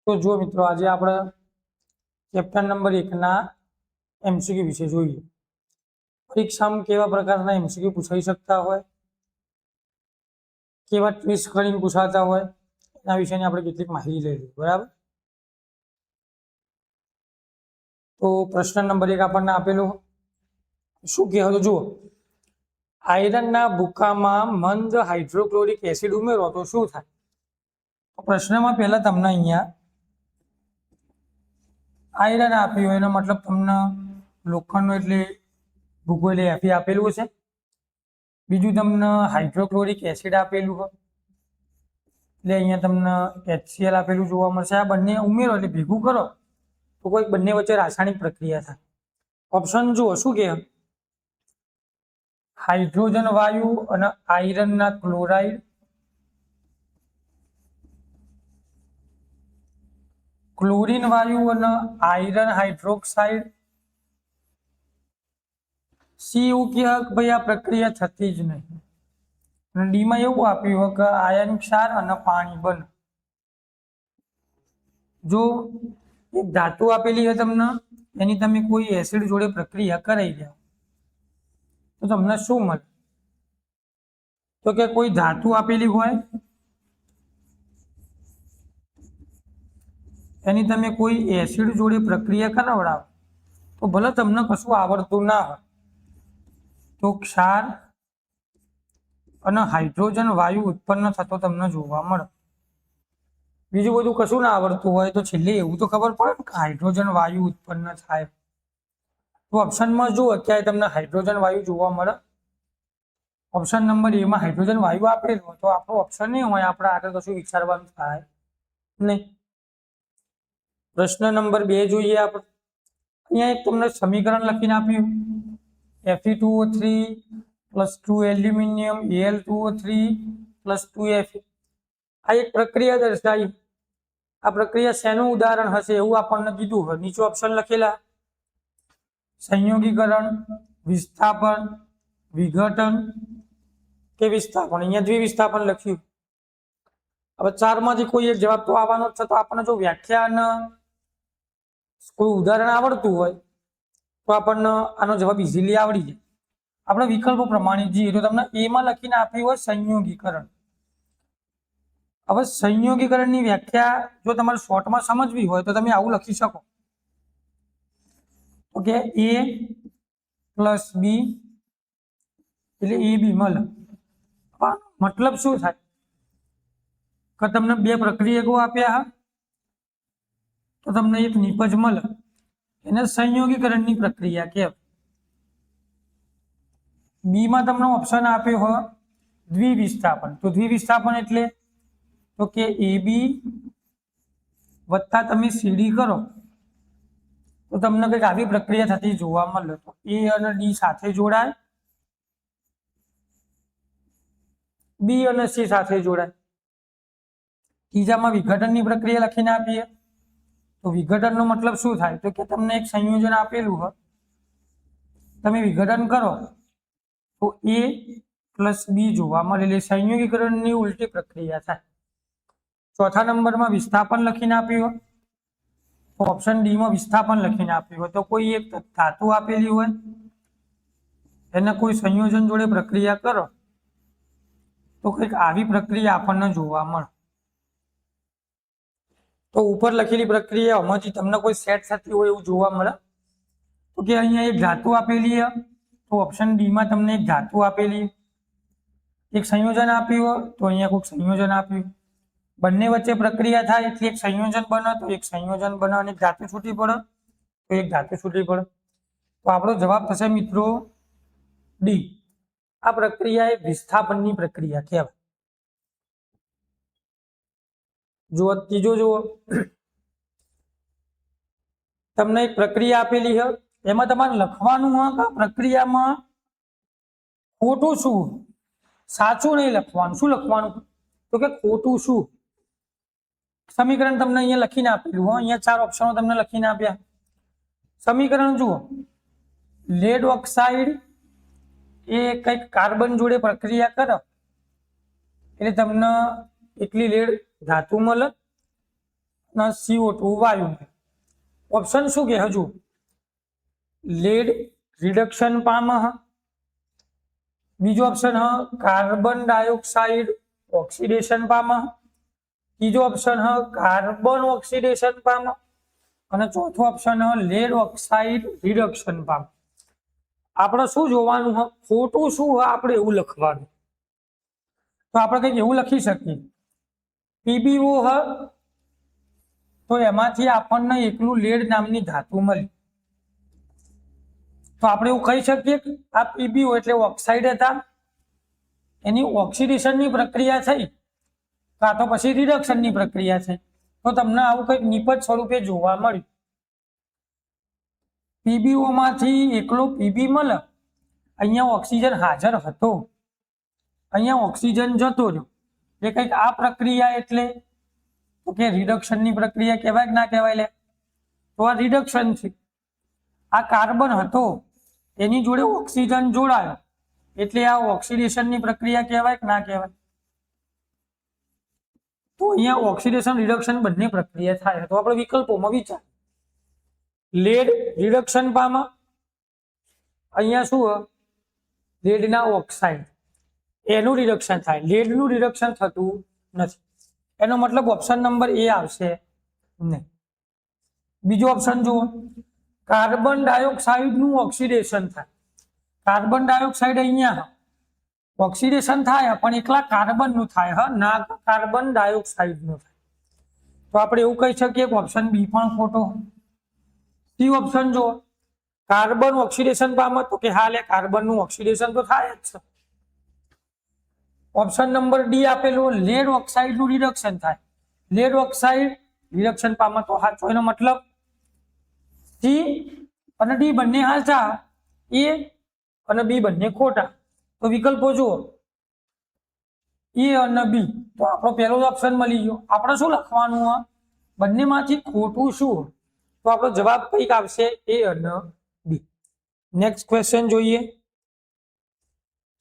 તો જો મિત્રો આજે આપણે ચેપ્ટર નંબર 1 ના એમસીક્યુ વિશે જોઈએ। પરીક્ષામાં કેવા પ્રકારના એમસીક્યુ પૂછાઈ શકતા હોય, કેવા ટ્વિસ્ટ કરીને પૂછાતા હોય, એના વિશેની આપણે કેટલીક માહિતી લઈ લઈએ। બરાબર, તો પ્રશ્ન નંબર 1 આપણને આપેલો શું કહે તો જુઓ, આયરનના ભૂકામાં મંદ હાઇડ્રોક્લોરિક એસિડ ઉમેરો તો શું થાય। તો પ્રશ્નમાં પહેલા તમને અહીંયા આયરન આપ્યું હોય એનો મતલબ તમને લોખંડનો એટલે ભૂકો એટલે Fe આપેલું છે। બીજું તમને હાઇડ્રોક્લોરિક એસિડ આપેલું હોય એટલે અહીંયા તમને HCl આપેલું જોવા મળશે। આ બંને ઉમેરો એટલે ભેગું કરો તો કોઈ બંને વચ્ચે રાસાયણિક પ્રક્રિયા થાય। ઓપ્શન જુઓ શું કહે, હાઇડ્રોજન વાયુ અને આયરનના ક્લોરાઇડ, ક્લોરીન વાયુ અને આયરન હાઇડ્રોક્સાઇડ, સી એવું કહે ભાઈ આ પ્રક્રિયા થતી જ નહીં, અને ડી માં એવું આપ્યું હોય કે આયન ક્ષાર અને પાણી બને। જો એક ધાતુ આપેલી હોય તમને, એની તમે કોઈ એસિડ જોડે પ્રક્રિયા કરાવી દો તો તમને શું મળે, તો કે કોઈ ધાતુ આપેલી હોય એની તમે કોઈ એસિડ જોડે પ્રક્રિયા કરાવડાવો તો ભલે તમને કશું આવડતું ના હોય તો ક્ષાર અને હાઇડ્રોજન વાયુ ઉત્પન્ન થતો તમને જોવા મળે। બીજું બધું કશું ના આવડતું હોય તો છેલ્લે એવું તો ખબર પડે કે હાઇડ્રોજન વાયુ ઉત્પન્ન થાય। તો ઓપ્શનમાં જુઓ ક્યાંય તમને હાઇડ્રોજન વાયુ જોવા મળે, ઓપ્શન નંબર એ માં હાઇડ્રોજન વાયુ આપેલું તો આપણો ઓપ્શન નહીં હોય, આપણે આગળ કશું વિચારવાનું થાય નહીં। પ્રશ્ન નંબર 2 જોઈએ આપણે। અહીંયા એક તમને સમીકરણ લખીને આપ્યું, Fe2O3 + 2 એલ્યુમિનિયમ Al2O3 + 2 Fe। આ એક પ્રક્રિયા દર્શાવી। આ પ્રક્રિયા શેનું ઉદાહરણ હશે એવું આપણને કીધું હોય। નીચે ઓપ્શન લખેલા, સંયોગીકરણ, વિસ્થાપન, વિઘટન કે વિસ્થાપન। અહીંયા દ્વિવિસ્થાપન લખ્યું। હવે 4 માંથી કોઈ એક જવાબ તો આવવાનો જ છે। તો આપણને જો વ્યાખ્યા કોઈ ઉદાહરણ આવડતું હોય તો આપણને આનો જવાબ ઇઝીલી આવડી જાય। આપણે વિકલ્પો પ્રમાણે જઈએ તો તમને એ માં લખીને આપ્યું હોય સંયોગીકરણ। હવે સંયોગીકરણની વ્યાખ્યા જો તમારે શોર્ટમાં સમજવી હોય તો તમે આવું લખી શકો, ઓકે, A + B એટલે AB મળે। મતલબ શું થાય કે તમને બે પ્રક્રિયકો આપ્યા તો તમને એક નિપજ મળે, એને સંયોગીકરણની પ્રક્રિયા કહેવાય। બી માં તમને ઓપ્શન આપ્યો હોય દ્વિવિસ્થાપન। તો દ્વિવિસ્થાપન એટલે તો કે AB વત્તા તમે CD કરો તો તમને કંઈક આવી પ્રક્રિયા થતી જોવા મળે। તો A અને D સાથે જોડાય, B અને C સાથે જોડાય। ત્રીજામાં વિઘટનની પ્રક્રિયા લખીને આપીએ તો વિઘટનનો મતલબ શું થાય, તો કે તમને એક સંયોજન આપેલું હોય, તમે વિઘટન કરો તો A + B જોવા મળે, એટલે સંયોગીકરણની ઉલટી પ્રક્રિયા થાય। ચોથા નંબરમાં વિસ્થાપન લખીને આપ્યું હોય તો ઓપ્શન ડી માં વિસ્થાપન લખીને આપ્યું હોય, તો કોઈ એક ધાતુ આપેલી હોય એને કોઈ સંયોજન જોડે પ્રક્રિયા કરો તો કંઈક આવી પ્રક્રિયા આપણને જોવા મળે। તો ઉપર લખેલી પ્રક્રિયાઓમાંથી તમને કોઈ સેટ થતી હોય એવું જોવા મળે તો કે અહીંયા એક ધાતુ આપેલી છે તો ઓપ્શન ડી માં તમને એક ધાતુ આપેલી, એક સંયોજન આપ્યું હોય તો અહીંયા કોઈક સંયોજન આપ્યું, બંને વચ્ચે પ્રક્રિયા થાય એટલે એક સંયોજન બને તો એક સંયોજન બને, અને એક ધાતુ છૂટી પડે તો એક ધાતુ છૂટી પડે। તો આપણો જવાબ થશે મિત્રો ડી। આ પ્રક્રિયા એ વિસ્થાપનની પ્રક્રિયા કહેવાય। જુઓ ત્રીજો જુઓ, તમને એક પ્રક્રિયા આપેલી છે, એમાં તમારે લખવાનું હોય કે પ્રક્રિયામાં ખોટું શું, સાચું નહીં લખવાનું। શું લખવાનું, તો કે ખોટું શું। સમીકરણ તમને અહીંયા લખીને આપેલું હોય, અહીંયા 4 ઓપ્શનો તમને લખીને આપ્યા। સમીકરણ જુઓ, લેડ ઓક્સાઇડ એ કંઈક કાર્બન જોડે પ્રક્રિયા કરો એટલે તમને એટલી લેડ ધાતુ મળે, અને CO2 વાયુ. ઓપ્શન શું કે હજુ લેડ રિડક્શન પામે. બીજો ઓપ્શન હ કાર્બન ડાયોક્સાઇડ ઓક્સિડેશન પામે. ત્રીજો ઓપ્શન હ કાર્બન ઓક્સિડેશન પામે અને ચોથો ઓપ્શન હ લેડ ઓક્સાઇડ રિડક્શન પામે. આપણે શું જોવાનું હ ખોટું શું હ આપણે એવું લખવાનું. તો આપણે કંઈક એવું લખી શકીએ PbO હ તો એમાંથી આપણને એકલું લેડ નામની ધાતુ મળી. તો આપણે એવું કહી શકીએ કે આ PbO એટલે ઓક્સાઇડ હતા, એની ઓક્સિડેશનની પ્રક્રિયા થઈ કાં તો પછી રિડક્શનની પ્રક્રિયા થઈ. તો તમને આવું કંઈક નિપજ સ્વરૂપે જોવા મળ્યું. PbO માંથી એકલો Pb મળે, અહીંયા ઓક્સિજન હાજર હતો, અહીંયા ઓક્સિજન જતો રહ્યો, એ કંઈક આ પ્રક્રિયા એટલે તો કે રિડક્શનની પ્રક્રિયા કહેવાય કે ના કહેવાય? લે તો આ રિડક્શન છે. આ કાર્બન હતો એની જોડે ઓક્સિજન જોડાયો એટલે આ ઓક્સિડેશનની પ્રક્રિયા કહેવાય કે ના કહેવાય? તો અહીંયા ઓક્સિડેશન રિડક્શન બંને પ્રક્રિયા થાય. તો આપણે વિકલ્પોમાં વિચાર લેડ રિડક્શન પામે, અહીંયા શું લેડના ઓક્સાઇડ એનું રિડક્શન થાય, લેડનું રિડક્શન થતું નથી. એનો મતલબ ઓપ્શન નંબર એ આવશે નહીં. બીજો ઓપ્શન જુઓ કાર્બન ડાયોક્સાઇડનું ઓક્સિડેશન થાય. કાર્બન ડાયોક્સાઇડ અહીંયા ઓક્સિડેશન થાય પણ એકલા કાર્બનનું થાય ના કાર્બન ડાયોક્સાઇડનું થાય. તો આપણે એવું કહી શકીએ કે ઓપ્શન બી પણ ખોટો. સી ઓપ્શન જુઓ કાર્બન ઓક્સિડેશન પામે તો કે હા લે કાર્બનનું ઓક્સિડેશન તો થાય જ છે. ઓપ્શન નંબર ડી આપેલું લેડ ઓક્સાઇડનું રિડક્શન થાય, લેડ ઓક્સાઇડ રિડક્શન પામે તો સાચો. એનો મતલબ સી અને ડી બંને સાચા, એ અને બી બંને ખોટા. તો વિકલ્પો જુઓ એ અને બી. તો આપણો પહેલો ઓપ્શન મળી ગયો. આપણે શું લખવાનું બંનેમાંથી ખોટું શું? તો આપણો જવાબ કઈક આવશે એ અને બી. નેક્સ્ટ ક્વેશ્ચન જોઈએ.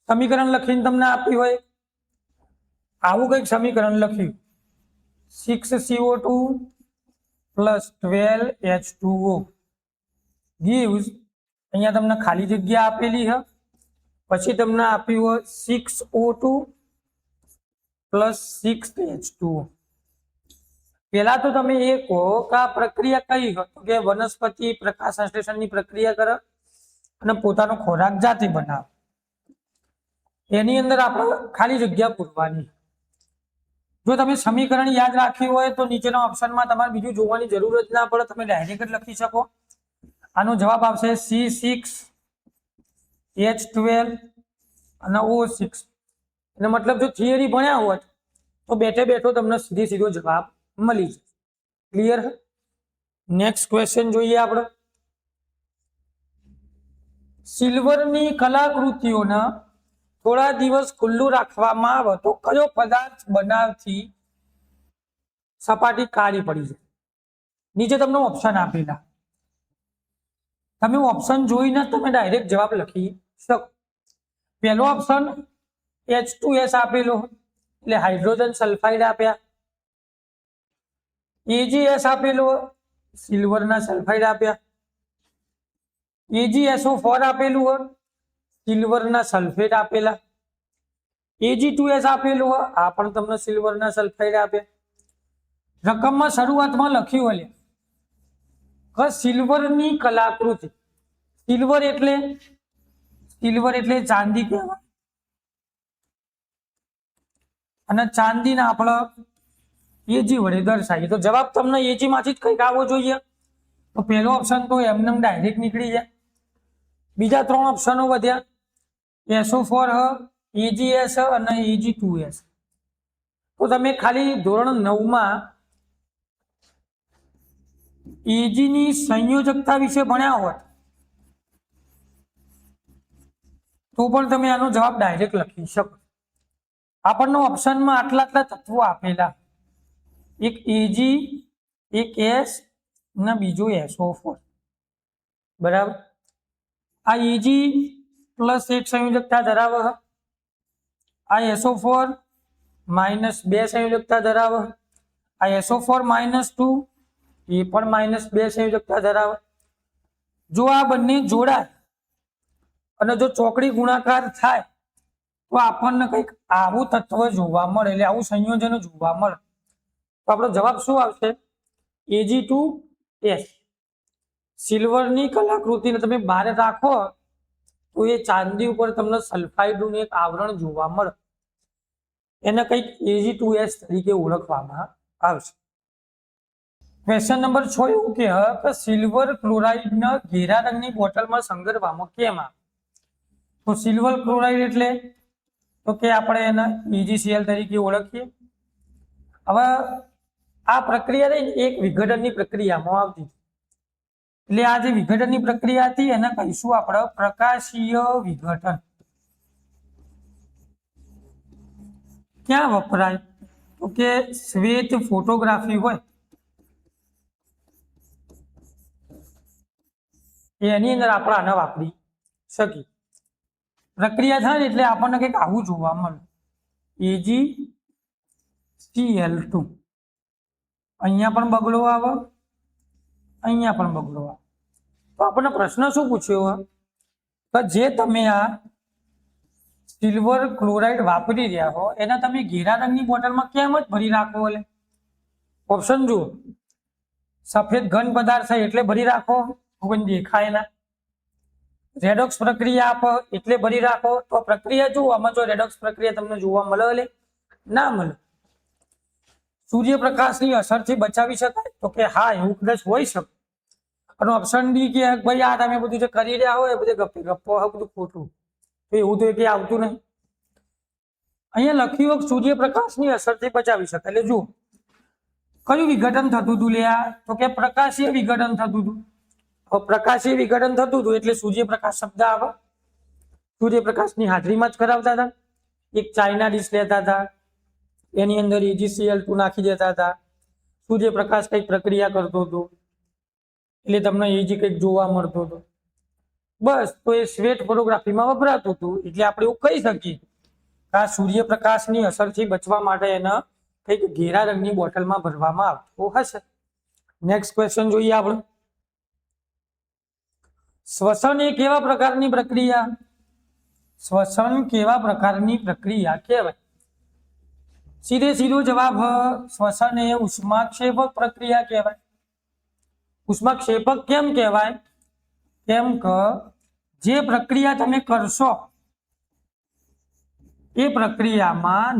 સમીકરણ લખીને તમને આપ્યું હોય આવું કંઈક સમીકરણ લખ્યું 6CO2 + 12H2O gives, અહીંયા તમને ખાલી જગ્યા આપેલી છે, પછી તમને આપ્યું 6O2 + 6H2O. પેલા તો તમે એ કહો કે આ પ્રક્રિયા કઈ હતી કે વનસ્પતિ પ્રકાશ સંશ્લેષણની પ્રક્રિયા કરે અને પોતાનો ખોરાક જાતે બનાવે. એની અંદર આપણે ખાલી જગ્યા પૂરવાની. જો તમે સમીકરણ યાદ રાખ્યું હોય તો નીચેના ઓપ્શનમાં તમારે બીજું જોવાની જરૂર જ ના પડે, તમે ડાયરેક્ટ જ લખી શકો. આનો જવાબ આવશે C6H12 અને O6. એનો મતલબ જો થિયરી ભણ્યા હોત તો બેઠે બેઠો તમને સીધો જવાબ મળી જાય. ક્લિયર? નેક્સ્ટ ક્વેશ્ચન જોઈએ આપણે. સિલ્વરની કલાકૃતિઓને થોડા દિવસ ખુલ્લું રાખવામાં આવે તો કયો પદાર્થ બનાવથી સપાટી કાળી પડી જાય? નીચે તમને ઓપ્શન આપેલા, તમે ઓપ્શન જોઈને તમે ડાયરેક્ટ જવાબ લખી શકો. પહેલો ઓપ્શન H2S આપેલો એટલે હાઇડ્રોજન સલ્ફાઇડ આપ્યા. AgS આપેલો સિલ્વરના સલ્ફાઇડ આપ્યા. AgSO4 આપેલું સિલ્વરના સલ્ફેટ આપેલા. Ag2S આપેલું આ પણ તમને સિલ્વરના સલ્ફાઇડ આપ્યા. રકમમાં શરૂઆતમાં લખ્યું હોય કે સિલ્વરની કલાકૃતિ. સિલ્વર એટલે ચાંદી કહેવાય અને ચાંદીને આપણે Ag વડે દર્શાવીએ. તો જવાબ તમને Ag માંથી જ કંઈક આવવો જોઈએ. તો પહેલો ઓપ્શન તો એમને ડાયરેક્ટ નીકળી જાય. બીજા ત્રણ ઓપ્શનો વધ્યા SO4 AgS અને Ag2S. તો તમે ખાલી ધોરણ 9 માં Ag ની સંયોજકતા વિશે ભણ્યા હોત તો પણ તમે આનો જવાબ ડાયરેક્ટ લખી શકો. આપણને ઓપ્શનમાં આટલા તત્વો આપેલા, એક Ag, એક S અને બીજો SO4. બરાબર. આ Ag પ્લસ એક સંયોજકતા ધરાવે, આ SO4 -2 સંયોજકતા ધરાવે આ SO4 -2 એ પણ -2 સંયોજકતા ધરાવે. જો આ બંને જોડાય અને જો ચોકડી ગુણાકાર થાય તો આપણને કંઈક આવું તત્વ જોવા મળે, એટલે આવું સંયોજન જોવા મળે. તો આપણો જવાબ શું આવશે? Ag2S. સિલ્વરની કલાકૃતિને તમે બહાર રાખો તો એ ચાંદી ઉપર તમને સલ્ફાઇડનું એક આવરણ જોવા મળે, એને કંઈક Ag2S તરીકે ઓળખવામાં આવશે. ક્વેશ્ચન નંબર 6 એવું કે સિલ્વર ક્લોરાઇડને ઘેરા રંગની બોટલમાં સંગ્રહવામાં કેમ આવે? તો સિલ્વર ક્લોરાઇડ એટલે તો કે આપણે એને EgCl તરીકે ઓળખીએ. હવે આ પ્રક્રિયા એક વિઘટનની પ્રક્રિયામાં આવતી, એટલે આ જે વિઘટનની પ્રક્રિયા હતી એને કહીશું આપણે પ્રકાશીય વિઘટન. ક્યાં વપરાય? તો કે શ્વેત ફોટોગ્રાફી હોય એની અંદર આપણે આને વાપરી શકીએ. પ્રક્રિયા થાય ને એટલે આપણને કંઈક આવું જોવા મળે, AgCl2. અહીંયા પણ બગડો આવે, અહીંયા પણ બગડો આવે. તો આપણને પ્રશ્ન શું પૂછ્યો કે જે તમે આ સિલ્વર ક્લોરાઇડ વાપરી રહ્યા હો એને તમે ઘેરા રંગની બોટલમાં કેમ જ ભરી રાખો? એટલે ઓપ્શન જુઓ, સફેદ ઘન પદાર્થ છે એટલે ભરી રાખો, કોઈ દેખાય ના. રેડોક્સ પ્રક્રિયા આપો એટલે ભરી રાખો. તો પ્રક્રિયા જુઓ, આમાં જો રેડોક્સ પ્રક્રિયા તમને જોવા મળે એટલે ના મળે. સૂર્યપ્રકાશની અસરથી બચાવી શકાય? તો કે હા, એવું કદાચ હોઈ શકે. અને ઓપ્શન ડી કે ભાઈ આ તમે બધું જે કરી રહ્યા હોય એ બધું ગપ્પો હોય, બધું ખોટું. તો એવું તો કે આવતું નહીં. અહીંયા લખ્યું સૂર્યપ્રકાશની અસરથી બચાવી શકાય. એટલે જુઓ કયું વિઘટન થતું હતું લ્યા? તો કે પ્રકાશીય વિઘટન થતું હતું. પ્રકાશીય વિઘટન થતું હતું એટલે સૂર્યપ્રકાશ શબ્દ આવે. સૂર્યપ્રકાશની હાજરીમાં જ કરાવતા હતા. એક ચાઇના ડીશ લેતા હતા, એની અંદર AgCl2 નાખી દેતા હતા, સૂર્યપ્રકાશ કંઈક પ્રક્રિયા કરતો હતો એટલે તમને Ag કંઈક જોવા મળતો હતો. બસ, તો એ શ્વેત ફોટોગ્રાફીમાં વપરાતું હતું. એટલે આપણે એવું કહી શકીએ કે આ સૂર્યપ્રકાશની અસરથી બચવા માટે એને કંઈક ઘેરા રંગની બોટલમાં ભરવામાં આવતું હશે. નેક્સ્ટ ક્વેશ્ચન જોઈએ આપણે. શ્વસન એ કેવા પ્રકારની પ્રક્રિયા? શ્વસન કેવા પ્રકારની પ્રક્રિયા કહેવાય? સીધો જવાબ શ્વસન એ ઉષ્માક્ષેપક પ્રક્રિયા કહેવાય. ઉષ્માક્ષેપક કેમ કહેવાય? કેમ કે જે પ્રક્રિયા તમે કરશો એ પ્રક્રિયામાં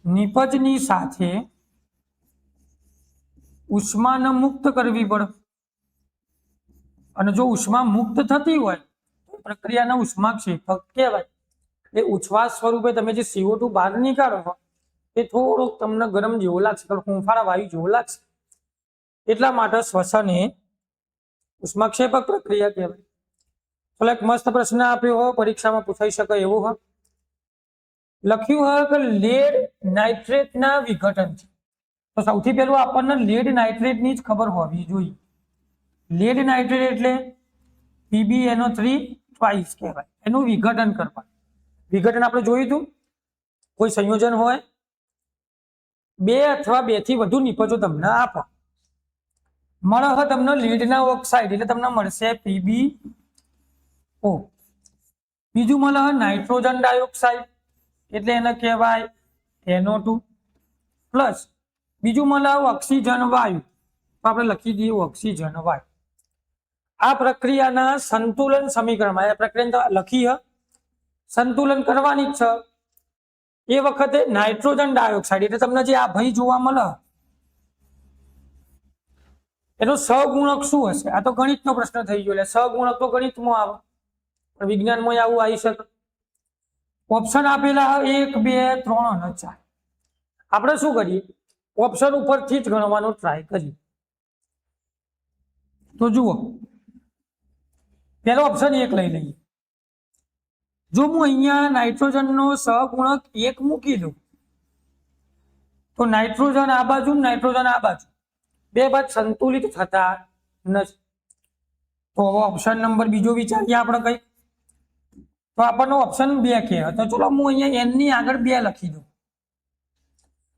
નિપજની સાથે ઉષ્માને મુક્ત કરવી પડે. અને જો ઉષ્મા મુક્ત થતી હોય તો પ્રક્રિયાના ઉષ્માક્ષેપક કહેવાય. એ ઉચ્છ્વાસ સ્વરૂપે તમે જે CO2 બહાર નીકાળો છો એ થોડોક તમને ગરમ જેવો લાગશે, હુંફાળા વાયુ જેવો લાગશે. એટલા માટે શ્વસન એ ઉષ્માક્ષેપક પ્રક્રિયા કહેવાય. ચલો એક મસ્ત પ્રશ્ન આપ્યો હો, પરીક્ષામાં પૂછાઈ શકે એવું હોય. લખ્યું હોય કે લેડ નાઇટ્રેટના વિઘટન છે. તો સૌથી પહેલું આપણને લેડ નાઇટ્રેટની જ ખબર હોવી જોઈએ. લેડ નાઇટ્રેટ એટલે PbNO3 ટ્વાઇસ કહેવાય. એનું વિઘટન કરવાનું. વિઘટન આપણે જોયું હતું, કોઈ સંયોજન હોય, 2 અથવા 2 થી વધુ નિપજો તમને આપો, મળે તમને લીડના ઓક્સાઇડ એટલે તમને મળશે PbO. બીજું મળે નાઇટ્રોજન ડાયોક્સાઇડ એટલે એને કહેવાય NO2 પ્લસ બીજું મળે ઓક્સિજન વાયુ, તો આપણે લખી દઈએ ઓક્સિજન વાયુ. આ પ્રક્રિયાના સંતુલન સમીકરણમાં આ પ્રક્રિયા લખી સંતુલન કરવાની જ છે. એ વખતે નાઇટ્રોજન ડાયોક્સાઇડ એટલે તમને જે આ ભય જોવા મળે એનો સહગુણક શું હશે? આ તો ગણિતનો પ્રશ્ન થઈ ગયો, એટલે સહગુણક તો ગણિતમાં આવે પણ વિજ્ઞાનમાં આવું આવી શકે. ઓપ્શન આપેલા 1, 2, 3 અને 4. આપણે શું કરીએ? ઓપ્શન ઉપરથી જ ગણવાનો ટ્રાય કરીએ. તો જુઓ, પહેલો ઓપ્શન 1 લઈ લઈએ. જો હું અહીંયા નાઇટ્રોજનનો સહગુણક 1 મૂકી દઉં તો નાઇટ્રોજન આ બાજુ, નાઇટ્રોજન આ બાજુ, 2 બાદ સંતુલિત થતા નથી. તો હવે ઓપ્શન નંબર બીજો વિચારીએ આપણે કઈ. તો આપણને ઓપ્શન 2 કહે. તો ચલો હું અહીંયા n ની આગળ 2 લખી દઉં.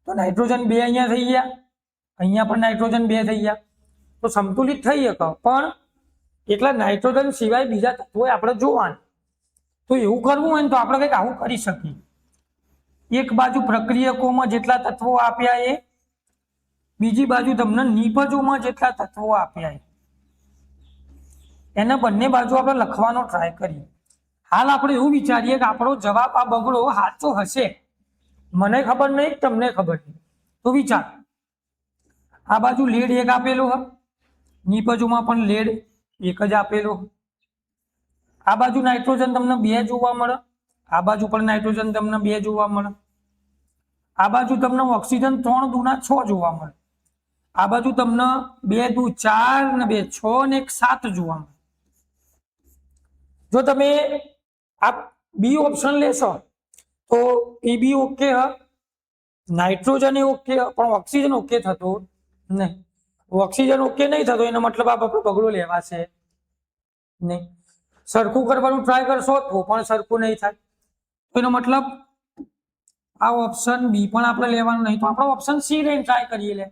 તો નાઇટ્રોજન 2 અહીંયા થઈ ગયા, અહીંયા પણ નાઇટ્રોજન 2 થઈ ગયા, તો સંતુલિત થઈ શકે. પણ એકલા નાઇટ્રોજન સિવાય બીજા તત્વો આપણે જોવાના. તો એવું કરવું હોય ને તો આપણે કંઈક આવું કરી શકીએ. એક બાજુ પ્રક્રિયકોમાં જેટલા તત્વો આપ્યા એ, બીજી બાજુ તમને નિપજોમાં જેટલા તત્વો આપ્યા એના બંને બાજુ આપણે લખવાનો ટ્રાય કરીએ. હાલ આપણે એવું વિચારીએ કે આપણો જવાબ આ બગડો સાચો હશે. મને ખબર નહીં, તમને ખબર નહીં. તો વિચાર, આ બાજુ લેડ 1 આપેલો હ, નિપજોમાં પણ લેડ 1 જ આપેલો. આ બાજુ નાઇટ્રોજન તમને 2 જોવા મળે, આ બાજુ પણ નાઇટ્રોજન તમને 2 જોવા મળે. આ બાજુ તમને ઓક્સિજન 3 દુના 6 જોવા મળે. આ બાજુ તમને 2 દુ 4 ને 2 6 ને 1 7 જોવા મળે. જો તમે આ બી ઓપ્શન લેશો તો પીબી ઓકે હ, નાઇટ્રોજન ઓકે, પણ ઓક્સિજન ઓકે થતો નહીં. ઓક્સિજન ઓકે નહીં થતો એનો મતલબ આ આપણો બગડો લેવાશે નહીં. સરખું કરવાનું ટ્રાય કરશો તો પણ સરખું નહીં થાય. તો એનો મતલબ આ ઓપ્શન બી પણ આપણે લેવાનું નહીં. તો આપણે ઓપ્શન સી લઈને ટ્રાય કરીએ.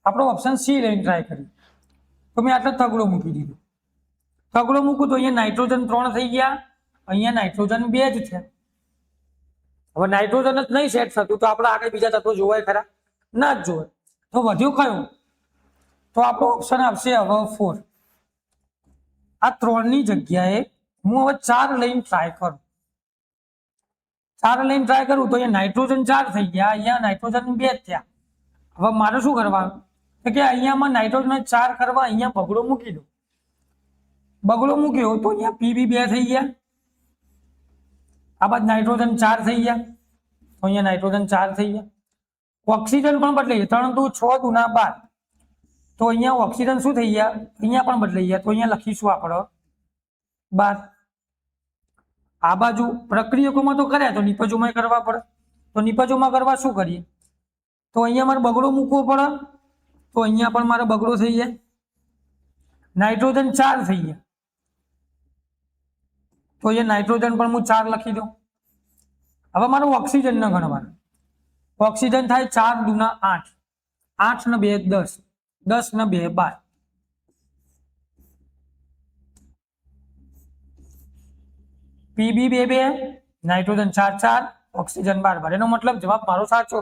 આપણે ઓપ્શન સી લઈને ટ્રાય કરીએ. તો મેં આટલો તગડો મૂકી દીધો. તગડો મૂકું તો અહીંયા નાઇટ્રોજન 3 થઈ ગયા, અહીંયા નાઇટ્રોજન 2 જ છે. હવે નાઇટ્રોજન જ નહીં સેટ થતું તો આપણે આગળ બીજા તત્વો જોવાય ખરા? ના જ જોવાય. તો વધ્યું કયું? તો આપણો ઓપ્શન આવશે હવે 4. આ 3 ની જગ્યાએ હું હવે 4 લઈને ટ્રાય કરું. 4 લઈને ટ્રાય કરું તો અહીંયા નાઇટ્રોજન 4 થઈ ગયા, અહીંયા નાઇટ્રોજન 2 જ થયા. હવે મારે શું કરવાનું કે અહીંયામાં નાઇટ્રોજન 4 કરવા અહીંયા બગડો મૂકી દો. બગડો મૂક્યો તો અહીંયા પીબી 2 થઈ ગયા, આ બાદ નાઇટ્રોજન 4 થઈ ગયા, તો અહીંયા નાઇટ્રોજન 4 થઈ ગયા. ઓક્સિજન પણ બદલાઈ ગયા, 3 દુ 6 દુના 12. તો અહીંયા ઓક્સિજન શું થઈ ગયા? અહીંયા પણ બદલાઈ ગયા. તો અહીંયા લખીશું આપણે 12. આ બાજુ પ્રક્રિયકોમાં તો કર્યા, તો નિપજોમાં કરવા પડે. તો નિપજોમાં કરવા શું કરીએ? તો અહીંયા મારે બગડો મૂકવો પડે. તો અહીંયા પણ મારે બગડો થઈ જાય. નાઇટ્રોજન 4 થઈ ગયા, તો અહીંયા નાઇટ્રોજન પણ હું 4 લખી દઉં. હવે મારું ઓક્સિજન ન ગણવાનું. ઓક્સિજન થાય 4 દુના 8, 8 ને 2 10, 10 ને 2 12. PB 2 2, nitrogen 4 4, oxygen 12 12. એનો મતલબ જવાબ મારો સાચો.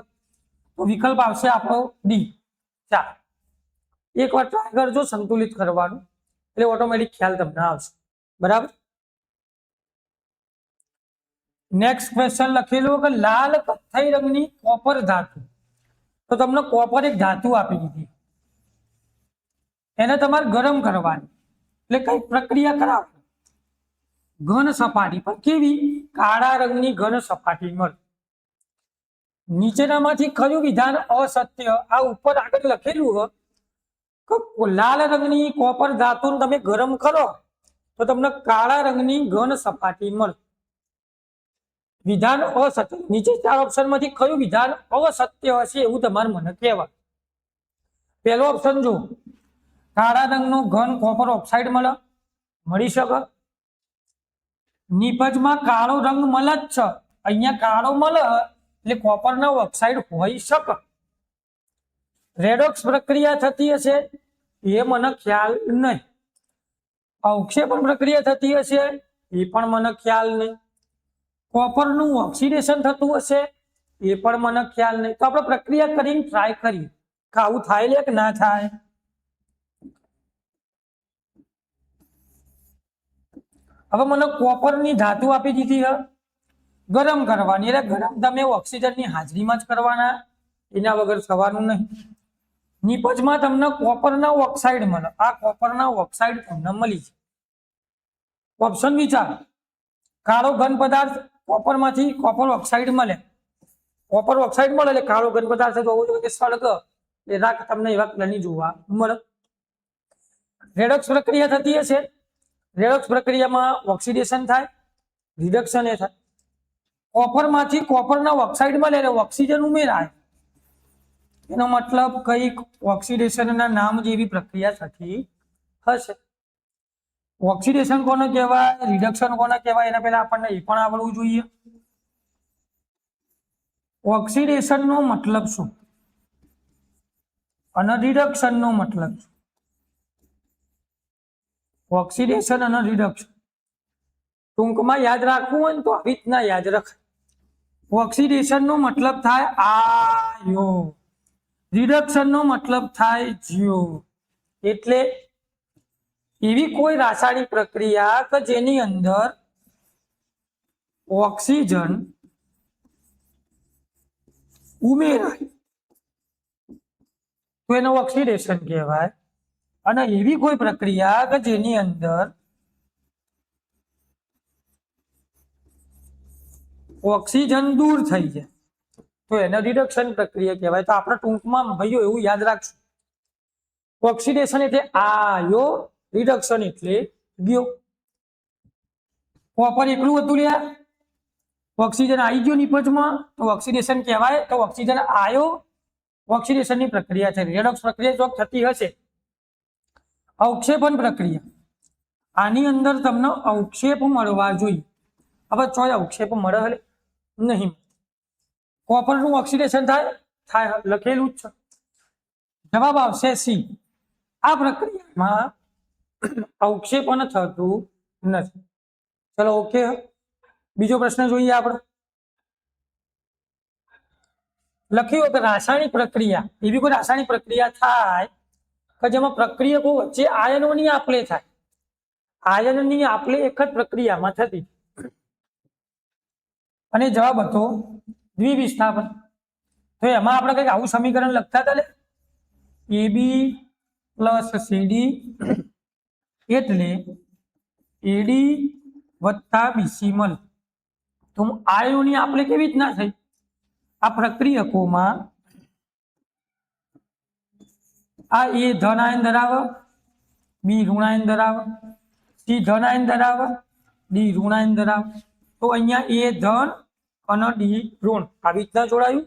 તો વિકલ્પ આવશે આપણો ડી 4. એકવાર ટ્રાય કરજો સંતુલિત કરવાનું, એટલે ઓટોમેટિક ખ્યાલ તમને આવશે. બરાબર. નેક્સ્ટ ક્વેશ્ચન લખેલું કે લાલ કથ્થઈ રંગની કોપર ધાતુ. તો તમને કોપર એક ધાતુ આપી દીધી, એને તમારે ગરમ કરવાની, એટલે કઈ પ્રક્રિયા કરાવો. ઘન સપાટી પર કેવી? કાળા રંગની ઘન સપાટી મળે. નીચેનામાંથી કયું વિધાન અસત્ય? આ ઉપર આગળ લખેલું હોય કે લાલ રંગની કોપર ધાતુને તમે ગરમ કરો તો તમને કાળા રંગની ઘન સપાટી મળે. વિધાન અસત્ય. નીચે 4 ઓપ્શનમાંથી કયું વિધાન અસત્ય હશે એવું તમારે મને કહેવા. પહેલો ઓપ્શન જો, કાળા રંગનો ઘન કોપર ઓક્સાઇડ મળે, મળી શકે. નિપજમાં કાળો રંગ મળે જ છે, અહીંયા કાળો મળે એટલે કોપરના ઓક્સાઇડ હોઈ શકે. રેડોક્સ પ્રક્રિયા થતી હશે એ મને ખ્યાલ નહીં. અવક્ષેપણ પ્રક્રિયા થતી હશે એ પણ મને ખ્યાલ નહીં. કોપરનું ઓક્સિડેશન થતું હશે એ પણ મને ખ્યાલ નહીં. તો આપણે પ્રક્રિયા કરીને ટ્રાય કરીએ કે આવું થાય લે કે ના થાય. હવે મને કોપરની ધાતુ આપી દીધી છે, ગરમ કરવાની. એટલે ગરમ તમે ઓક્સિજનની હાજરીમાં જ કરવાના, એના વગર થવાનું નહીં. નિપજમાં તમને કોપરના ઓક્સાઇડ મળે, આ કોપરના ઓક્સાઇડ તમને મળી છે. ઓપ્શન વિચાર, કાળો ઘન પદાર્થ કોપરમાંથી કોપર ઓક્સાઇડ મળે. કોપર ઓક્સાઇડ મળે એટલે કાળો ઘન પદાર્થ હોવો જોઈએ કે સળગ, એ રાખ તમને એવા કલરની જોવા મળે. રેડોક્સ પ્રક્રિયા થતી હશે, રેડોક્સ પ્રક્રિયામાં ઓક્સિડેશન થાય, રિડક્શન એ થાય. કોપરમાંથી કોપરના ઓક્સાઇડ મળે એટલે ઓક્સિજન ઉમેરાય. એનો મતલબ કઈક ઓક્સિડેશનના નામ જેવી પ્રક્રિયા થતી હશે. ઓક્સિડેશન કોને કહેવાય, રિડક્શન કોને કહેવાય, એના પહેલા આપણને એ પણ આવડવું જોઈએ. ઓક્સિડેશન નો મતલબ શું અને રિડક્શન નો મતલબ શું? ઓક્સિડેશન અને રિડક્શન ટૂંકમાં યાદ રાખવું હોય ને તો આવી રીતના યાદ રખાય. ઓક્સિડેશન નો મતલબ થાય આયો, રિડક્શન નો મતલબ થાય જીઓ. એટલે એવી કોઈ રાસાયણિક પ્રક્રિયા કે જેની અંદર ઓક્સિજન ઉમેરાય તો એને ઓક્સિડેશન કહેવાય. અને એવી કોઈ પ્રક્રિયા કે જેની અંદર ઓક્સિજન દૂર થઈ જાય તો એને રિડક્શન પ્રક્રિયા કહેવાય. તો આપણે ટૂંકમાં ભાઈઓ એવું યાદ રાખશું, ઓક્સિડેશન એટલે આયો, રિડક્શન એટલે ગયો. કોપર એકલું હતું લ્યા, ઓક્સિજન આવી ગયો નિપજમાં તો ઓક્સિડેશન કહેવાય. તો ઓક્સિજન આયો, ઓક્સિડેશનની પ્રક્રિયા છે. રેડોક્સ પ્રક્રિયા જો થતી હશે, અવક્ષેપણ પ્રક્રિયા, આની અંદર તમને અવક્ષેપ મળવા જોઈએ. હવે ચોય અવક્ષેપ મળે નહીં. કોપરનું ઓક્સિડેશન થાય લખેલું જ છે. જવાબ આવશે સી. આ પ્રક્રિયામાં અવક્ષેપણ થતું નથી. ચલો ઓકે. બીજો પ્રશ્ન જોઈએ આપણે. લખ્યું કે રાસાયણિક પ્રક્રિયા, એવી કોઈ રાસાયણિક પ્રક્રિયા થાય કે જેમાં પ્રક્રિયકો વચ્ચે આયનોની આપલે થાય. આયનની આપલે એક જ પ્રક્રિયામાં થતી. અને જવાબ હતો દ્વિવિસ્થાપન. તો એમાં આપણે કંઈક આવું સમીકરણ લખતા હતા, એબી પ્લસ સીડી એટલે એડી વત્તા બીસી મળે. તો આયનોની આપલે કેવી રીતના થઈ? આ પ્રક્રિયકોમાં આ એ ધન આયન ધરાવે, બી ઋણ આયન ધરાવે, સી ધન આયન ધરાવે, ડી ઋણ આયન ધરાવે. તો અહીંયા એ ધન અને ડી ઋણ આવી રીતના જોડાયું,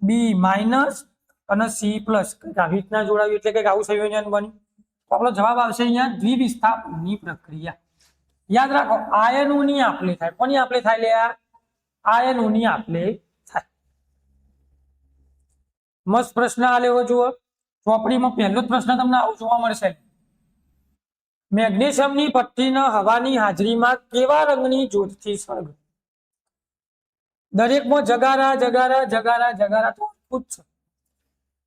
બી માઇનસ અને સી પ્લસ આવી રીતના જોડાયું, એટલે કંઈક આવું સંયોજન બન્યું. તો આપણો જવાબ આવશે અહીંયા દ્વિવિસ્થાપનની પ્રક્રિયા. યાદ રાખો, આયનોની આપલે થાય. કોની આપલે થાય? લે આયનોની આપલે થાય. મસ્ત પ્રશ્ન આ લેવો જુઓ. ચોપડીમાં પહેલો જ પ્રશ્ન તમને આવું જોવા મળશે. મેગ્નેશિયમની પટ્ટીના હવાની હાજરીમાં કેવા રંગની જ્યોતથી સળગે? દરેકમાં જગારા જગારા જગારા જગારા તો અદભુત છે.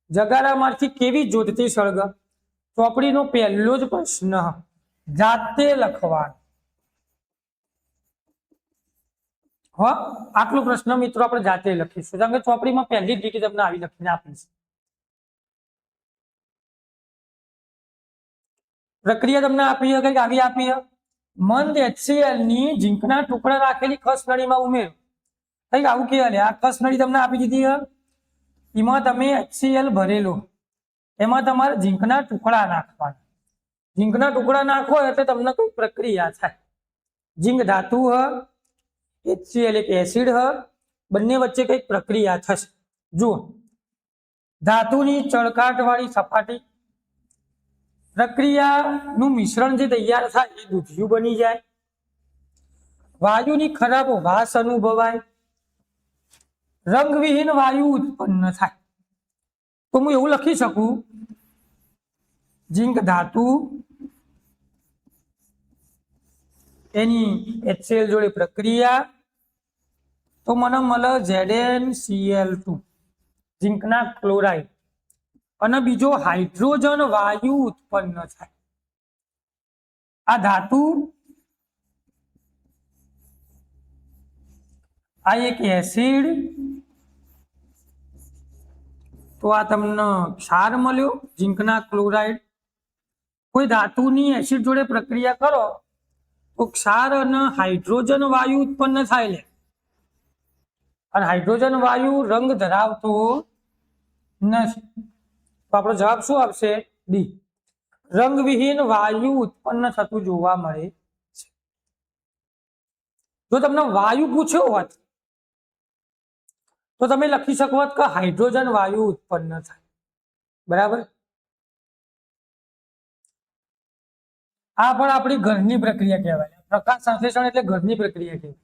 જગારામાંથી કેવી જ્યોતથી સળગે? ચોપડીનો પહેલો જ પ્રશ્ન જાતે લખવાનો. આટલો પ્રશ્ન મિત્રો આપણે જાતે લખીશું, કારણ કે ચોપડીમાં પહેલી જ લીટી તમને આવી લખીને આપીશ. પ્રક્રિયા તમને આપી કંઈક આવી આપી. મંદ HCl ની ઝીંકના ટુકડા રાખેલી ખસ નળીમાં ઉમેરો. કંઈક આવું કહેવાય. આ ખસ નળી તમને આપી દીધી, એમાં તમે HCl ભરેલો, એમાં તમારે ઝીંકના ટુકડા નાખવાના. ઝીંકના ટુકડા નાખો એટલે તમને કોઈ પ્રક્રિયા થાય. ઝીંક ધાતુ HCl એક એસિડ બંને વચ્ચે કંઈક પ્રક્રિયા થશે. જુઓ, ધાતુની ચળકાટ વાળી સપાટી, પ્રક્રિયાનું મિશ્રણ જે તૈયાર થાય એ દૂધિયું બની જાય. વાયુની ખરાબ વાસ અનુભવાય, રંગવિહીન વાયુ ઉત્પન્ન થાય. તો હું એવું લખી શકું, ઝીંક ધાતુ એની HCl જોડે પ્રક્રિયા, તો મને મળે ZnCl2 ઝીંકના ક્લોરાઇડ, અને બીજો હાઇડ્રોજન વાયુ ઉત્પન્ન થાય. આ ધાતુ, આ એક એસિડ, તો આ તમને ક્ષાર મળ્યો ઝીંકના ક્લોરાઇડ. કોઈ ધાતુની એસિડ જોડે પ્રક્રિયા કરો તો ક્ષાર અને હાઇડ્રોજન વાયુ ઉત્પન્ન થાય લે. અને હાઇડ્રોજન વાયુ રંગ ધરાવતો નથી. તો આપણો જવાબ શું આવશે? ડી. રંગવિહીન વાયુ ઉત્પન્ન થતું જોવા મળે છે. જો તમને વાયુ પૂછ્યો હોત તો તમે લખી શકો કે હાઇડ્રોજન વાયુ ઉત્પન્ન થાય. બરાબર. આ પણ આપણી ઘરની પ્રક્રિયા કહેવાય. પ્રકાશ સંશ્લેષણ એટલે ઘરની પ્રક્રિયા કહેવાય.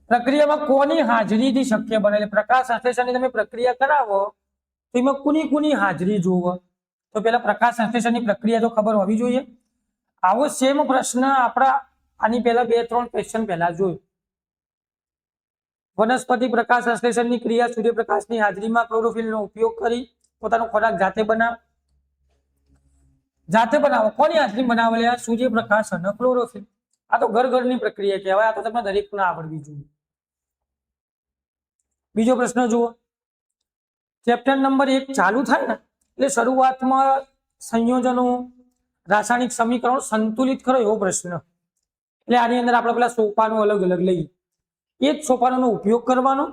પ્રક્રિયામાં કોની હાજરીથી શક્ય બને? પ્રકાશ સંશ્લેષણની તમે પ્રક્રિયા કરાવો તો એમાં કોની હાજરી જોવો? તો પેલા પ્રકાશ સંશ્લેષણની પ્રક્રિયા તો ખબર હોવી જોઈએ. આવો સેમ પ્રશ્ન આપણા આની પહેલા 2-3 ક્વેશ્ચન પહેલા જોયું. વનસ્પતિ પ્રકાશ સંશ્લેષણની ક્રિયા સૂર્યપ્રકાશની હાજરીમાં ક્લોરોફિલનો ઉપયોગ કરી પોતાનો ખોરાક જાતે બનાવો. કોની હાજરીમાં બનાવેલા? સૂર્યપ્રકાશ અને ક્લોરોફિલ. આ તો ઘરની પ્રક્રિયા કહેવાય. આ તો તમને દરેકને આવડવી જોઈએ. બીજો પ્રશ્ન જુઓ. ચેપ્ટર નંબર 1 ચાલુ થાય ને એટલે શરૂઆતમાં સંયોજનો, રાસાયણિક સમીકરણો સંતુલિત કરો એવો પ્રશ્ન. એટલે આની અંદર આપણે પેલા સોપાનો અલગ અલગ લઈએ. એ જ સોપાનોનો ઉપયોગ કરવાનો,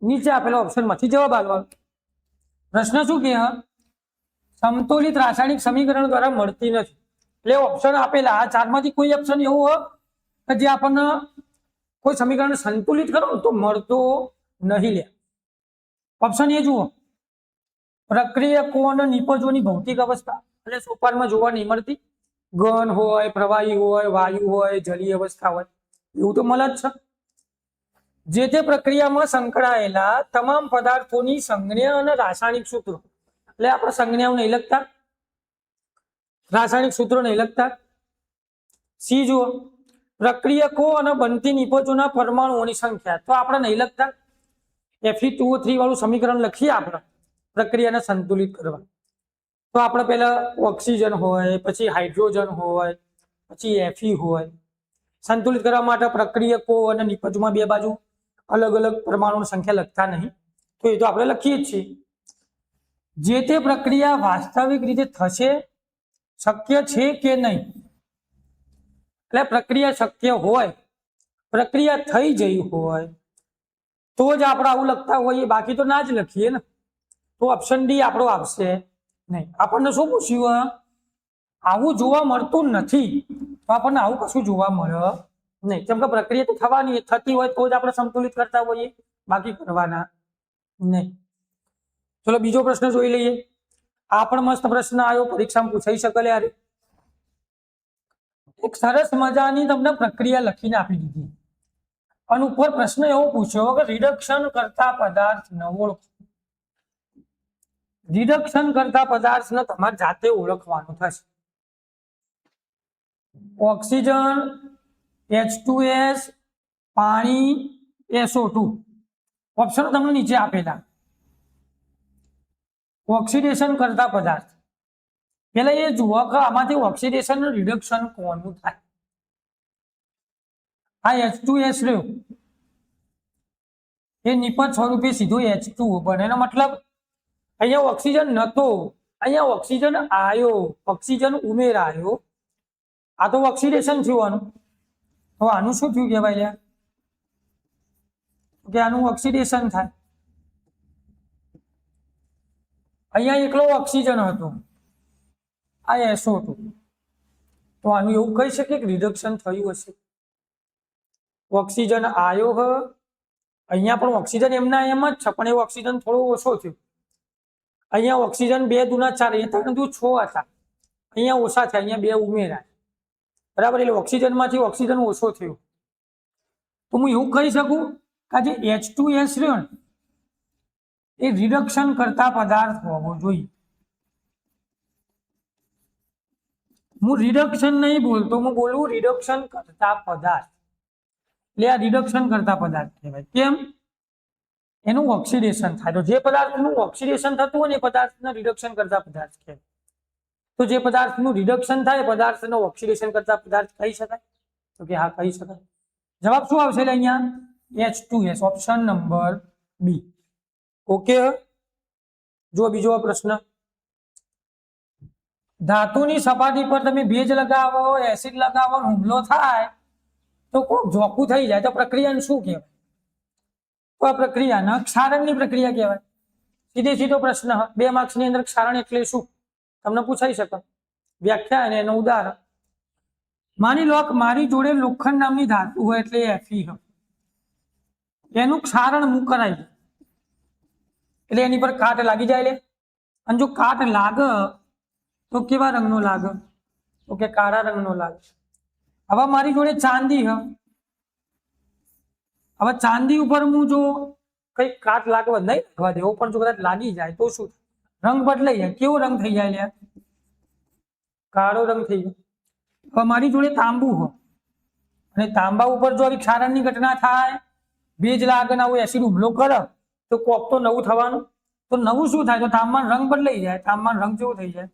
નીચે આપેલા ઓપ્શનમાંથી જવાબ આપવાનો. પ્રશ્ન શું કહે? સમતુલિત રાસાયણિક સમીકરણ દ્વારા મળતી નથી. એટલે ઓપ્શન આપેલા આ ચારમાંથી કોઈ ઓપ્શન એવો હોય કે જે આપણને કોઈ સમીકરણ સંતુલિત કરો તો મળતો નહીં. લે ઓપ્શન એ જુઓ, પ્રક્રિયકો અને નિપજોની ભૌતિક અવસ્થા એટલે સોપાનમાં જોવા નહીં મળતી. ઘન હોય, પ્રવાહી હોય, વાયુ હોય, જલીય અવસ્થા હોય, એવું તો મળે જ છે. જે તે પ્રક્રિયામાં સંકળાયેલા તમામ પદાર્થોની સંજ્ઞા અને રાસાયણિક સૂત્રો, એટલે આપણે સંજ્ઞાઓ નહીં લખતા, રાસાયણિક સૂત્રો નહીં લખતા. સી જુઓ, પ્રક્રિયકો અને બનતી નિપજોના પરમાણુઓની સંખ્યા, તો આપણે નહીં લખતા. Fe2O3 વાળું સમીકરણ લખીએ આપણે પ્રક્રિયાને સંતુલિત કરવા. તો આપણે પહેલા ઓક્સિજન હોય, પછી હાઇડ્રોજન હોય, પછી Fe હોય. સંતુલિત કરવા માટે પ્રક્રિયકો અને નિપજોમાં બે બાજુ અલગ અલગ પરમાણુની સંખ્યા લખતા નહીં, તો એ તો આપણે લખીએ જ છીએ. જે તે પ્રક્રિયા વાસ્તવિક રીતે થશે, શક્ય છે કે નહીં, એટલે પ્રક્રિયા શક્ય હોય, પ્રક્રિયા થઈ જઈ હોય તો જ આપણે આવું લખતા હોઈએ, બાકી તો ના જ લખીએ ને. તો ઓપ્શન ડી આપણો આવશે નહીં. આપણને શું પૂછ્યું? આવું જોવા મળતું નથી, તો આપણને આવું કશું જોવા મળે નહીં. કેમ કે પ્રક્રિયા તો થવાની, થતી હોય તો જ આપણે સંતુલિત કરતા હોઈએ, બાકી કરવાના નહીં. ચલો બીજો પ્રશ્ન જોઈ લઈએ. આ પણ મસ્ત પ્રશ્ન આવ્યો, પરીક્ષામાં પૂછાઈ શકે. યાર એક સરસ મજાની તમને પ્રક્રિયા લખીને આપી દીધી અને ઉપર પ્રશ્ન એવો પૂછ્યો કે રિડક્શન કરતા પદાર્થને ઓળખો. રિડક્શન કરતા પદાર્થને તમારે જાતે ઓળખવાનું થશે. ઓક્સિજન, H2S, પાણી, SO2. ઓપ્શન તમને નીચે આપેલા. ઓક્સિડેશન કરતા પદાર્થ, પેલા એ જુઓ કે આમાંથી ઓક્સિડેશન અને રિડક્શન કોનું થાય. આ H2S રહ્યું, એ નિપજ સ્વરૂપે સીધું H2O બને. એનો મતલબ અહીંયા ઓક્સિજન નતો, અહીંયા ઓક્સિજન આવ્યો, ઓક્સિજન ઉમેરાયો. આ તો ઓક્સિડેશન થયું. તો આનું શું થયું કહેવાય? કે આનું ઓક્સિડેશન થાય. અહીંયા એકલો ઓક્સિજન હતો, આ SO2, તો આનું એવું કહી શકીએ કે રિડક્શન થયું હશે. ઓક્સિજન આવ્યો હ, અહીંયા પણ ઓક્સિજન એમના એમ જ છે, પણ એ ઓક્સિજન થોડો ઓછો થયો. અહીંયા ઓક્સિજન 2 દુના 4, અહીંયા 3 દુ 6 હતા, અહીંયા ઓછા થયા, અહીંયા 2 ઉમેરાય. બરાબર, એટલે ઓક્સિજનમાંથી ઓક્સિજન ઓછો થયો. તો હું એવું કહી શકું કે જે H2S રહ્યો ને એ રિડક્શન કરતા પદાર્થ હોવો જોઈએ. હું રિડક્શન નહીં બોલતો, હું બોલું રિડક્શન કરતા પદાર્થ. એટલે આ રિડક્શન કરતા પદાર્થ કહેવાય. કેમ? એનું ઓક્સિડેશન થાય. તો જે પદાર્થનું ઓક્સિડેશન થતું હોય ને એ પદાર્થને રિડક્શન કરતા પદાર્થ કહેવાય. તો જે પદાર્થનું રિડક્શન થાય પદાર્થનો ઓક્સિડેશન કરતા પદાર્થ કહી શકાય? તો કે હા, કહી શકાય. જવાબ શું આવશે અહીંયા? H2S, ઓપ્શન નંબર બી. ઓકે, જો બીજો પ્રશ્ન. ધાતુની સપાટી પર તમે ભેજ લગાવો, એસિડ લગાવો, હુમલો થાય તો કોક ઝોકું થઈ જાય તો પ્રક્રિયાને શું કહેવાય? તો આ પ્રક્રિયાને ક્ષારણની પ્રક્રિયા કહેવાય. સીધો પ્રશ્ન. 2 માર્ક્સની અંદર ક્ષારણ એટલે શું તમને પૂછાઈ શકે. વ્યાખ્યા અને એનું ઉદાહરણ. માની લો કે મારી જોડે લોખંડ નામની ધાતુ હોય એટલે Fe હોય, એનું ક્ષારણ હું કરાવી દઉં એટલે એની પર કાટ લાગી જાય. અને જો કાટ લાગે તો કેવા રંગનો લાગે? તો કે કાળા રંગનો લાગે. હવે મારી જોડે ચાંદી હ, હવે ચાંદી ઉપર હું જો કઈ કાટ લાગવા નહીં લાગવા દેવો પણ જો કદાચ લાગી જાય તો શું રંગ બદલાઈ જાય, કેવો રંગ થઈ જાય લ્યા? કાળો રંગ થઈ જાય. હવે મારી જોડે તાંબુ હોય અને તાંબા ઉપર જો આવી ક્ષારણની ઘટના થાય, ભેજ લાગે ના હોય, એસિડ હુમલો કરે તો કોક તો નવું થવાનું. તો નવું શું થાય? તો તાંબાનો રંગ બદલાઈ જાય. તાંબાનો રંગ કેવો થઈ જાય?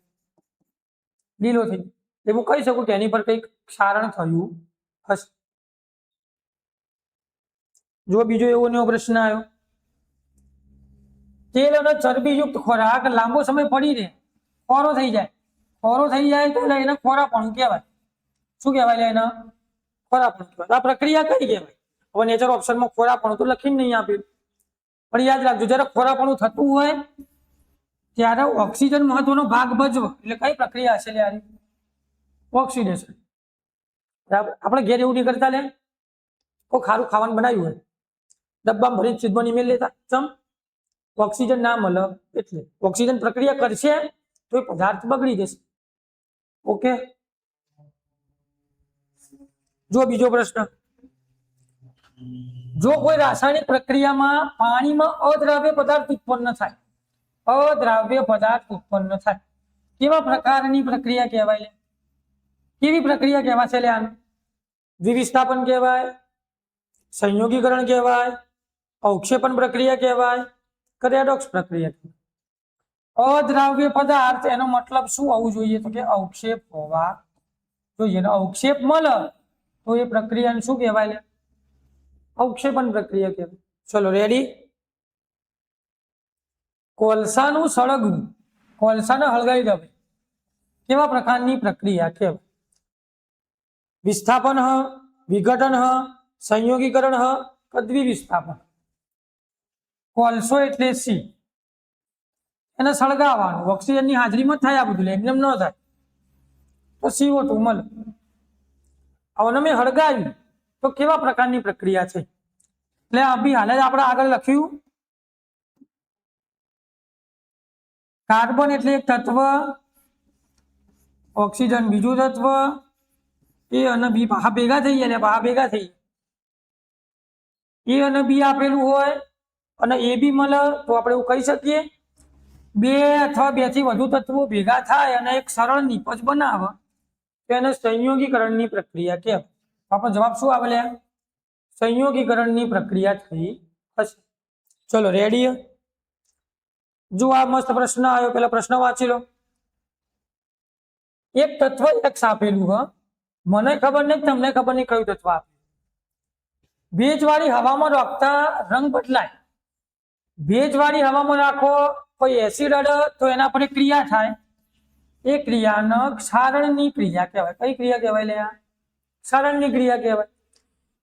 લીલો થઈ જાય. એ હું કહી શકું કે એની પર કંઈક ક્ષારણ થયું હશે. જો બીજો એવો નવો પ્રશ્ન આવ્યો, તેલ અને ચરબીયુક્ત ખોરાક લાંબો સમય પડી રહે, ખોરો થઈ જાય. ખોરો થઈ જાય તો એને ખોરાપણું કહેવાય. શું કહેવાય? એને ખોરાપણું કહેવાય. આ પ્રક્રિયા કઈ કહેવાય? હવે નેચર ઓપ્શનમાં ખોરાપણું તો લખીને નહીં આપ્યું, પણ યાદ રાખજો જ્યારે ખોરાપણું થતું હોય ત્યારે ઓક્સિજન મહત્વનો ભાગ ભજવે. એટલે કઈ પ્રક્રિયા હશે યાર? ઓક્સિડેશન. આપણે ઘેર એવું નહીં કરતા લે, કોઈ ખારું ખાવાનું બનાવ્યું હોય ડબ્બામાં ભરી સીધમાં નિમેલ લેતા, ચમ ઓક્સિજન ના મળે એટલે. ઓક્સિજન પ્રક્રિયા કરશે તો એ પદાર્થ બગડી જશે. ઓકે, જો બીજો પ્રશ્ન, જો કોઈ રાસાયણિક પ્રક્રિયામાં પાણીમાં અદ્રાવ્ય પદાર્થ ઉત્પન્ન થાય, અદ્રાવ્ય પદાર્થ ઉત્પન્ન થાય, કેવા પ્રકારની પ્રક્રિયા કહેવાય? કેવી પ્રક્રિયા કહેવાશે? આને દ્વિવિસ્થાપન કહેવાય, સંયોગીકરણ કહેવાય, અવક્ષેપણ પ્રક્રિયા કહેવાય, રેડોક્સ પ્રક્રિયા કહેવાય. અદ્રાવ્ય પદાર્થ એનો મતલબ શું હોવું જોઈએ? તો કે અવક્ષેપ હોવા જોઈએ. અવક્ષેપ મળે તો એ પ્રક્રિયાને શું કહેવાય? અવક્ષેપણ પ્રક્રિયા કહેવાય. ચલો રેડી. કોલસાનું સળગવું, કોલસાને હળગાવી દેવું, કેવા પ્રકારની પ્રક્રિયા કહેવાય? વિસ્થાપન હ, વિઘટન હ, સંયોગીકરણ હ, દ્વિવિસ્થાપન. કોલસો એટલે સી, એને સળગાવવાનું, ઓક્સિજનની હાજરીમાં થાય આ બધું, એમને ન થાય તો CO2 મળે. હવે મેં હળગાવી તો કેવા પ્રકારની પ્રક્રિયા છે? એટલે અભી હાલ જ આપણે આગળ લખ્યું, કાર્બન એટલે એક તત્વ, ઓક્સિજન બીજું તત્વ, એ અને બી પાહા ભેગા થઈ ગયા, પાહા ભેગા થઈ એ અને બી આપેલું હોય અને એ બી મળે તો આપણે એવું કહી શકીએ બે અથવા બે થી વધુ તત્વો ભેગા થાય અને એક સરળ નિપજ બનાવે તો એને સંયોગીકરણની પ્રક્રિયા કહેવાય. આપણો જવાબ શું આવે? સંયોગીકરણની પ્રક્રિયા થઈ હશે. ચલો રેડી. જો આ મસ્ત પ્રશ્ન આવ્યો, પેલા પ્રશ્ન વાંચી લો. એક તત્વ X આપેલું હ, મને ખબર નહીં, તમને ખબર નહીં કયું તત્વ આપ્યું. ભેજવાળી હવામાં રાખતા રંગ બદલાય. ભેજવાળી હવામાં રાખો, કોઈ એસિડ અડે તો એના પર ક્રિયા થાય, એ ક્રિયાને ક્ષારણની ક્રિયા કહેવાય. કઈ ક્રિયા કહેવાય? લે ક્ષારણની ક્રિયા કહેવાય.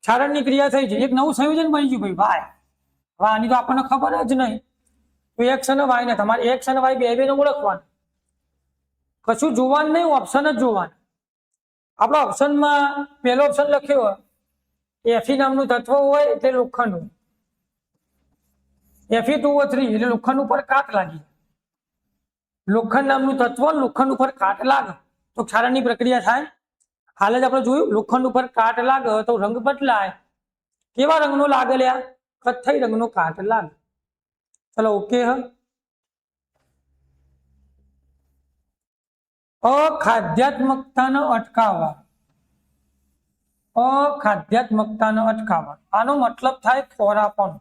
ક્ષારણની ક્રિયા થઈ છે, એક નવું સંયોજન બની ગયું ભાઈ. હવે આની તો આપણને ખબર જ નહીં. તો એક્સ અને વાય ને તમારે એક્સ અને વાય બે ને ઓળખવાનું, કશું જોવાનું નહીં, ઓપ્શન જ જોવાનું. આપણા ઓપ્શનમાં પહેલો ઓપ્શન લખ્યો હોય Fe નામનું તત્વ હોય એટલે લોખંડ, Fe2O3 એટલે લોખંડ ઉપર કાટ લાગી. લોખંડ નામનું તત્વ લોખંડ ઉપર કાટ લાગે તો ક્ષારણની પ્રક્રિયા થાય. હાલ જ આપણે જોયું, લોખંડ ઉપર કાટ લાગે તો રંગ બદલાય. કેવા રંગનો લાગે? લ્યા કથ્થઈ રંગનો કાટ લાગે. ચલો ઓકે. અખાદ્યાત્મકતાને અટકાવવા, અખાદ્યાત્મકતાને અટકાવવા, આનો મતલબ થાય ખોરાપણું.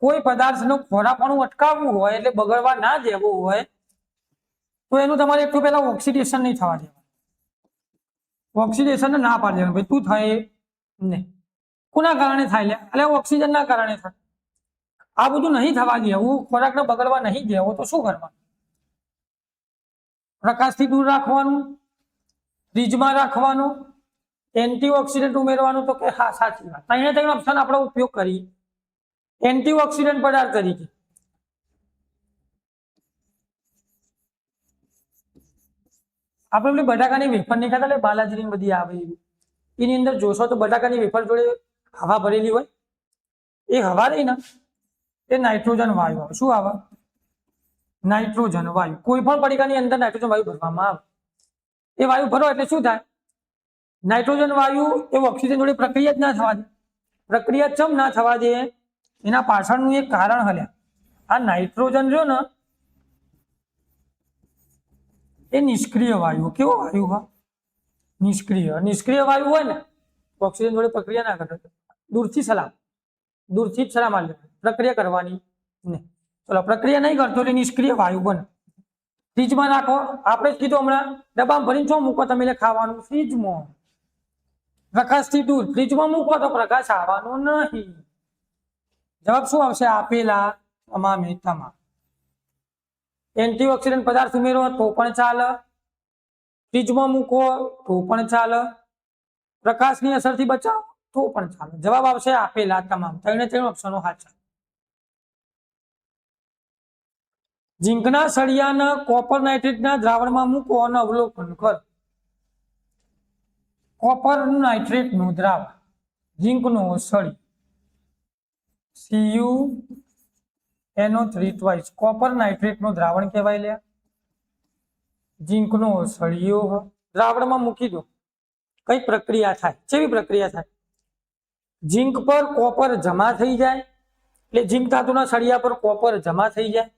કોઈ પદાર્થનું ખોરાપણું અટકાવવું હોય એટલે બગડવા ના દેવું હોય તો એનું તમારે એક તો પહેલા ઓક્સિડેશન નહીં થવા દેવાનું. ઓક્સિડેશન ના પાડી દેવાનું, ભાઈ તું થાય નહીં. કોના કારણે થાય? લે એટલે ઓક્સિજનના કારણે થાય. આ બધું નહીં થવા દેવું, ખોરાકને બગડવા નહીં દેવો તો શું કરવાનું? પ્રકાશથી દૂર રાખવાનું, ફ્રીજમાં રાખવાનું, એન્ટીઓક્સિડન્ટ ઉમેરવાનું. તો કે હા સાચી વાત. ત્રણ ઓપ્શન આપણે ઉપયોગ કરીએ એન્ટીઓક્સિડન્ટ પદાર્થ તરીકે. આપણે પેલી બટાકાની વેફર નહીં ખાતા, બાલાજીની બધી આવે એની અંદર જોશો તો બટાકાની વેફર જોડે હવા ભરેલી હોય. એ હવા રહી ને એ નાઇટ્રોજન વાયુ આવે. શું આવે? નાઇટ્રોજન વાયુ. કોઈ પણ પડીકાની અંદર નાઇટ્રોજન વાયુ ભરવામાં આવે. એ વાયુ ભરો એટલે શું થાય? નાઇટ્રોજન વાયુ એ ઓક્સિજન જોડે પ્રક્રિયા જ ના થવા દે. પ્રક્રિયા ચમ ના થવા દે એના પાછળનું એક કારણ હલ્યા આ નાઇટ્રોજન જો ને એ નિષ્ક્રિય વાયુ કેવો વાયુ હા નિષ્ક્રિય વાયુ હોય ને ઓક્સિજન જોડે પ્રક્રિયા ના કરે દૂરથી જ સલામ આલે પ્રક્રિયા કરવાની નહીં ચલો પ્રક્રિયા નહીં કરતો એટલે નિષ્ક્રિય વાયુ બને ફ્રીજમાં નાખો આપણે જ કીધું હમણાં ડબ્બામાં ભરીને શું મૂકો તમે એટલે ખાવાનું ફ્રીજમાં પ્રકાશથી દૂર ફ્રીજમાં મૂકો તો પ્રકાશ આવવાનો નહીં જવાબ શું આવશે આપેલા તમામ એન્ટીઓક્સિડન્ટ પદાર્થ ઉમેરો તો પણ ચાલે ફ્રીજમાં મૂકો તો પણ ચાલે પ્રકાશની અસરથી બચાવો તો પણ ચાલે જવાબ આવશે આપેલા તમામ ત્રણે ઓપ્શનો સાચા ઝીંકના સળિયાના કોપર નાઇટ્રેટના દ્રાવણમાં મૂકો અને અવલોકન કર કોપર નાઇટ્રેટનું દ્રાવણ ઝીંકનો સળી CuNO3 ટ્વાઇસ કોપર નાઇટ્રેટનું દ્રાવણ કહેવાય લે ઝીંકનો સળિયો દ્રાવણમાં મૂકી દો કઈ પ્રક્રિયા થાય કેવી પ્રક્રિયા થાય ઝીંક પર કોપર જમા થઈ જાય એટલે ઝીંક ધાતુના સળિયા પર કોપર જમા થઈ જાય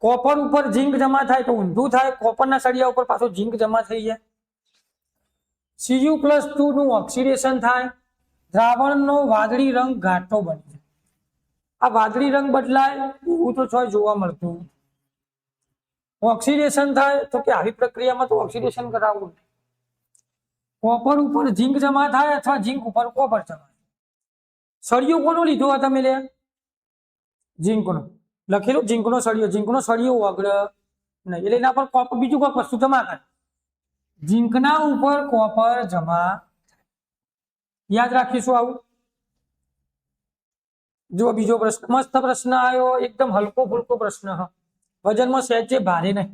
કોપર ઉપર ઝીંક જમા થાય તો ઊંધું થાય કોપરના સળિયા ઉપર પાછો ઝીંક જમા થઈ જાય Cu+2 નું ઓક્સિડેશન થાય દ્રાવણનો વાદળી રંગ ઘાટો બની જાય આ વાદળી રંગ બદલાય એવું તો છોય જોવા મળતું ઓક્સિડેશન થાય તો કે આવી પ્રક્રિયામાં તો ઓક્સિડેશન કરાવવું કોપર ઉપર ઝીંક જમા થાય અથવા ઝીંક ઉપર કોપર જમા સળિયો કોનો લીધો આ તમે લે ઝીંકનો લખેલું ઝીંકનો સળિયો ઓગળ નહીં એટલે એના પર કોપર બીજું કોઈ વસ્તુ જમા કરે ઝીંકના ઉપર કોપર જમા યાદ રાખીશું આવું જો બીજો પ્રશ્ન મસ્ત પ્રશ્ન આવ્યો એકદમ હલકો ફુલકો પ્રશ્ન વજનમાં સહેજે ભારે નહીં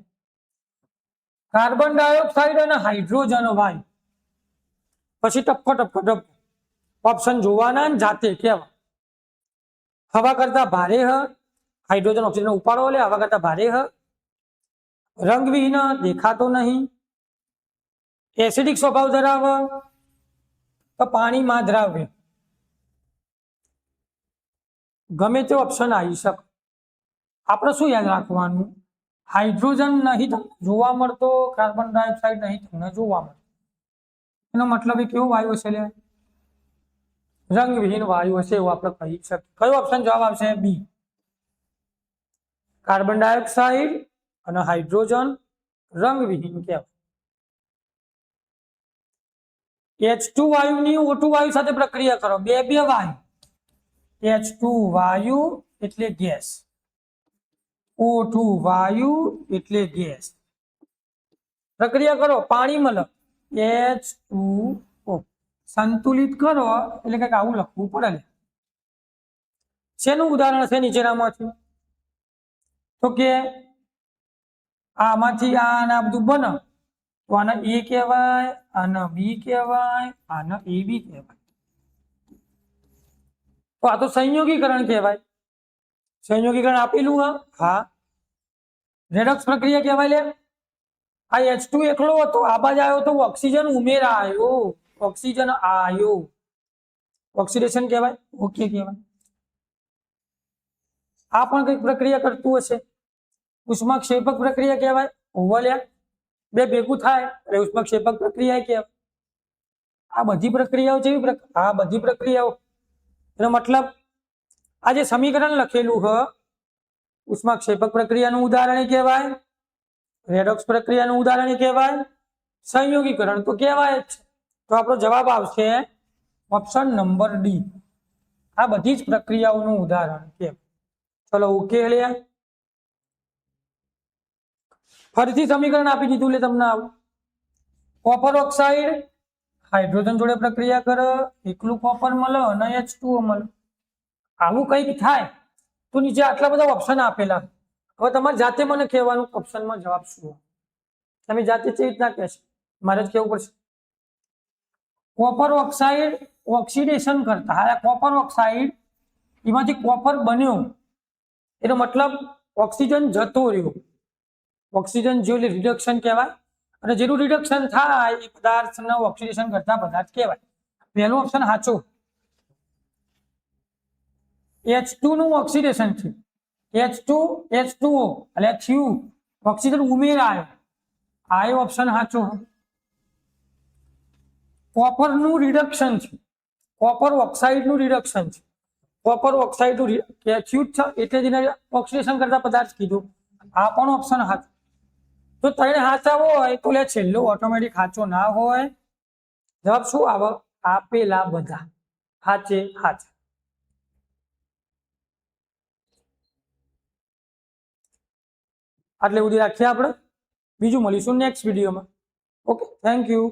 કાર્બન ડાયોક્સાઇડ અને હાઇડ્રોજન વાયુ પછી ટપકો ઓપ્શન જોવાના જાતે કેવા હવા કરતા ભારે હાઇડ્રોજન ઓક્સિજન ઉપાડો લે હવા કરતા ભારે રંગવિહીન દેખાતો નહીં એસિડિક સ્વભાવ ધરાવે તો પાણીમાં દ્રાવ્ય ગમે તે ઓપ્શન આવી શકે આપણે શું યાદ રાખવાનું હાઇડ્રોજન નહીં તમને જોવા મળતો કાર્બન ડાયોક્સાઇડ નહીં તમને જોવા મળતો એનો મતલબ એ કેવો વાયુ હશે લે રંગવિહીન વાયુ હશે એવું આપણે કહી શકીએ કયો ઓપ્શન જવાબ આવશે બી કાર્બન ડાયોક્સાઇડ અને હાઇડ્રોજન રંગવિહીન કહેવાય H2 વાયુની O2 વાયુ સાથે પ્રક્રિયા કરો બે વાયુ H2 વાયુ એટલે ગેસ O2 વાયુ એટલે ગેસ પ્રક્રિયા કરો પાણી મળે H2O સંતુલિત કરો એટલે કંઈક આવું લખવું પડે શેનું ઉદાહરણ છે નીચેનામાંથી તો કે આમાંથી આ બધું બને તો આને A કહેવાય આને B કહેવાય આને AB કહેવાય તો આ તો સંયોગીકરણ કહેવાય સંયોગીકરણ આપેલું હા રેડોક્સ પ્રક્રિયા કહેવાય લે આ H2 એકલો હતો આ બાજુ આવ્યો તો ઓક્સિજન ઉમેરાયો ઓક્સિજન આયો ઓક્સિડેશન કહેવાય ઓકે કહેવાય આ પણ કઈક પ્રક્રિયા કરતું હશે ઉષ્માક્ષેપક પ્રક્રિયા કહેવાય ઓવરલેપ બે ભેગું થાય એટલે ઉષ્માક્ષેપક પ્રક્રિયા કહેવાય આ બધી પ્રક્રિયાઓ જેવી આ બધી પ્રક્રિયાઓ એનો મતલબ આ જે સમીકરણ લખેલું ઉષ્માક્ષેપક પ્રક્રિયાનું ઉદાહરણ કહેવાય રેડોક્સ પ્રક્રિયાનું ઉદાહરણ કહેવાય સંયોગીકરણ તો કહેવાય જ તો આપણો જવાબ આવશે ઓપ્શન નંબર ડી આ બધી જ પ્રક્રિયાઓનું ઉદાહરણ કહેવાય ચલો ઓકે લે ફરીથી સમીકરણ આપી દીધું લે તમને આવું કોપર ઓક્સાઇડ હાઇડ્રોજન જોડે પ્રક્રિયા કરે એકલું કોપર મળે અને H2O મળે આવું કંઈક થાય તો નીચે આટલા બધા ઓપ્શન આપેલા હવે તમારે જાતે મને કહેવાનું ઓપ્શનમાં જવાબ શું તમે જાતે કેવી રીતના કહેશો મારે જ કહેવું પડશે કોપર ઓક્સાઇડ ઓક્સિડેશન કરતા હા કોપર ઓક્સાઇડ એમાંથી કોપર બન્યો એનો મતલબ ઓક્સિજન જતો રહ્યો ઓક્સિજન જેવું રિડક્શન કહેવાય અને જેનું રિડક્શન થાય એ પદાર્થને ઓક્સિડેશન કરતા પદાર્થ કહેવાય પહેલો ઓપ્શન સાચો H2 નું ઓક્સિડેશન છે. H2 H2O એટલે થ્યુ ઓક્સિજન ઉમેરાયો. આ એ ઓપ્શન સાચો. કોપર નું રિડક્શન છે. કોપર ઓક્સાઇડ નું રિડક્શન છે. કોપર ઓક્સાઇડ નું થ્યુ છે એટલે જ એને ઓક્સિડેશન કરતા પદાર્થ કીધું. આ પણ ઓપ્શન સાચો. તો ત્રણ સાચા હોય તો લે છેલ્લો ઓટોમેટિક સાચો ના હોય. જવાબ શું આવે? આપેલા બધા સાચે સાચા. આટલે સુધી રાખીએ આપણે. બીજું મળીશું નેક્સ્ટ વિડીયોમાં. Okay, thank you.